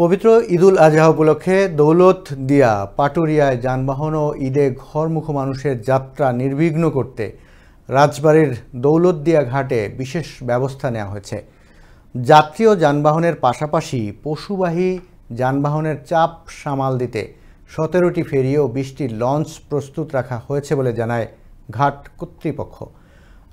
পবিত্র ঈদুল আজহা উপলক্ষে দৌলতদিয়া পাটুরিয়ায় যানবাহন ও ঈদে ঘরমুখ মানুষের যাত্রা নির্বিঘ্ন করতে রাজবাড়ীর দৌলতদিয়া ঘাটে বিশেষ ব্যবস্থা নেওয়া হয়েছে। যাত্রী ও যানবাহনের পাশাপাশি পশুবাহী যানবাহনের চাপ সামাল দিতে ১৭টি ফেরি ও ২০টি লঞ্চ প্রস্তুত রাখা হয়েছে বলে জানায় ঘাট কর্তৃপক্ষ।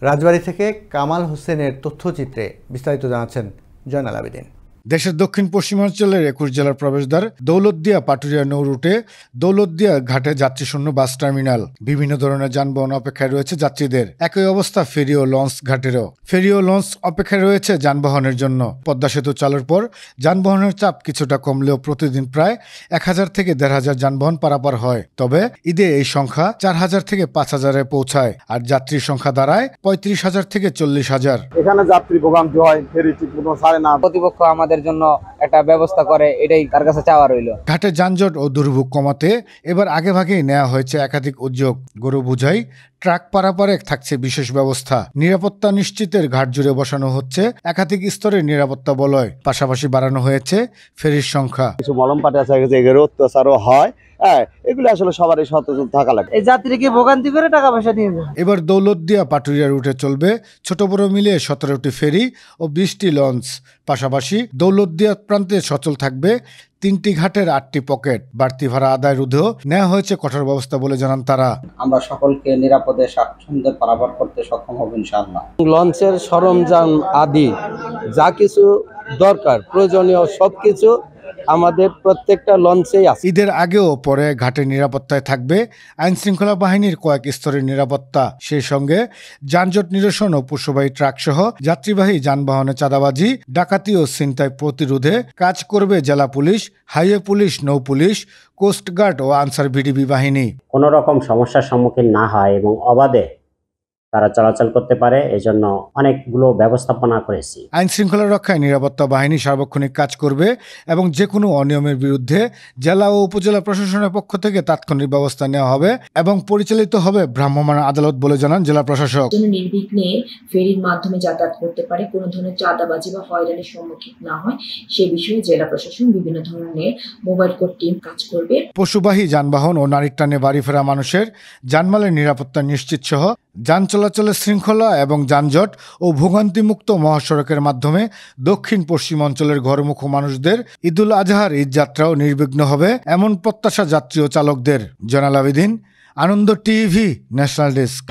রাজবাড়ী থেকে কামাল হোসেনের তথ্যচিত্রে বিস্তারিত জানাচ্ছেন জয়নাল আবেদিন। দেশের দক্ষিণ পশ্চিমাঞ্চলের ২১ জেলার প্রবেশদ্বার দৌলতদিয়া পাটুরিয়া নৌ রুটে দৌলতদিয়া ঘাটে যাত্রীশূন্য বাস টার্মিনাল। বিভিন্ন ধরনের যানবাহন অপেক্ষায় রয়েছে যাত্রীদের। একই অবস্থা ফেরি ও লঞ্চ ঘাটেরও। ফেরি ও লঞ্চ অপেক্ষায় রয়েছে যানবাহনের জন্য। পদ্মা সেতু চালুর পর যানবাহনের চাপ কিছুটা কমলেও প্রতিদিন প্রায় ১,০০০ থেকে ১,৫০০ যানবাহন পারাপার হয়। তবে ঈদে এই সংখ্যা ৪,০০০ থেকে ৫,০০০-এ পৌঁছায়, আর যাত্রীর সংখ্যা দাঁড়ায় ৩৫,০০০ থেকে ৪০,০০০। এখানে যাত্রী ভোগান্তি হয়, ফেরি ঠিক মতো ছাড়ে না। কর্তৃপক্ষ আমাদের জন্য একটা ব্যবস্থা করে, এটাই তার কাছে চাওয়া রইল। ঘাটে যানজট ও দুর্ভোগ কমাতে এবার আগেভাগেই নেওয়া হয়েছে একাধিক উদ্যোগ। গরু বোঝাই ট্রাক পারাপারে থাকছে বিশেষ ব্যবস্থা। নিরাপত্তা নিশ্চিতের ঘাট জুড়ে বসানো হচ্ছে একাধিক স্তরের নিরাপত্তা বলয়। পাশাপাশি বাড়ানো হয়েছে ফেরির সংখ্যা। কিছু মলম পাটে আছে, এগুলো অত্যাচারও হয়। এগুলো আসলে সবারই সচেতন থাকা লাগে। এই যাত্রীকে ভোগান্তি করে টাকা পয়সা নিয়ে যায়। এবার দৌলতদিয়া পাটুরিয়া রুটে চলবে ছোট বড় মিলিয়ে ১৭টি ফেরি ও ২০টি লঞ্চ। পাশাপাশি দৌলতদিয়া প্রান্তে সচল থাকবে ৩টি ঘাটের ৮টি পকেট। বাড়তি ভাড়া আদায় রোধেও নেওয়া হয়েছে কঠোর ব্যবস্থা বলে জানান তারা। আমরা সকলকে নিরাপদে স্বাচ্ছন্দ্যে পারাপার করতে সক্ষম হব ইনশাআল্লাহ। লঞ্চের সরঞ্জাম আদি যা কিছু দরকার প্রয়োজনীয় সবকিছু আমাদের প্রত্যেকটা লঞ্চেই আছে। ঈদের আগেও পরে ঘাটের নিরাপত্তায় থাকবে আইন শৃঙ্খলা বাহিনীর কয়েক স্তরের নিরাপত্তা। সেই সঙ্গে যানজট নিরসন ও পশুবাহী ট্রাক সহ যাত্রীবাহী যানবাহনে চাঁদাবাজি, ডাকাতি ও ছিনতাই প্রতিরোধে কাজ করবে জেলা পুলিশ, হাইওয়ে পুলিশ, নৌ পুলিশ, কোস্টগার্ড ও আনসার ভিডিবি বাহিনী। কোনো রকম সমস্যার সম্মুখীন না হয় এবং অবাধে তারা চলাচল করতে পারে, এজন্য অনেকগুলো ব্যবস্থাপনা করেছি। আইন শৃঙ্খলা রক্ষায় নিরাপত্তা বাহিনী সার্বক্ষণিক কাজ করবে এবং যে কোনো অনিয়মের বিরুদ্ধে জেলা ও উপজেলা প্রশাসনের পক্ষ থেকে তাৎক্ষণিক ব্যবস্থা নেওয়া হবে এবং পরিচালিত হবে ভ্রাম্যমাণ আদালত বলে জানান জেলা প্রশাসক। নির্বিঘ্নে ফেরির মাধ্যমে যাতায়াত করতে পারে, কোনো ধরনের চাঁদাবাজি বা হয়রানির সম্মুখীন না হয় সে বিষয়ে জেলা প্রশাসন বিভিন্ন ধরনের মোবাইল কোর্ট টিম কাজ করবে। পশুবাহী যানবাহন ও নারীর টানে বাড়ি ফেরা মানুষের জানমালের নিরাপত্তা নিশ্চিত সহ যান চলাচলের শৃঙ্খলা এবং যানজট ও ভোগান্তিমুক্ত মহাসড়কের মাধ্যমে দক্ষিণ পশ্চিম অঞ্চলের ঘরমুখ মানুষদের ঈদুল আজহার ঈদযাত্রাও নির্বিঘ্ন হবে এমন প্রত্যাশা যাত্রী ও চালকদের। জয়নাল আবেদিন, আনন্দ টিভি, ন্যাশনাল ডেস্ক।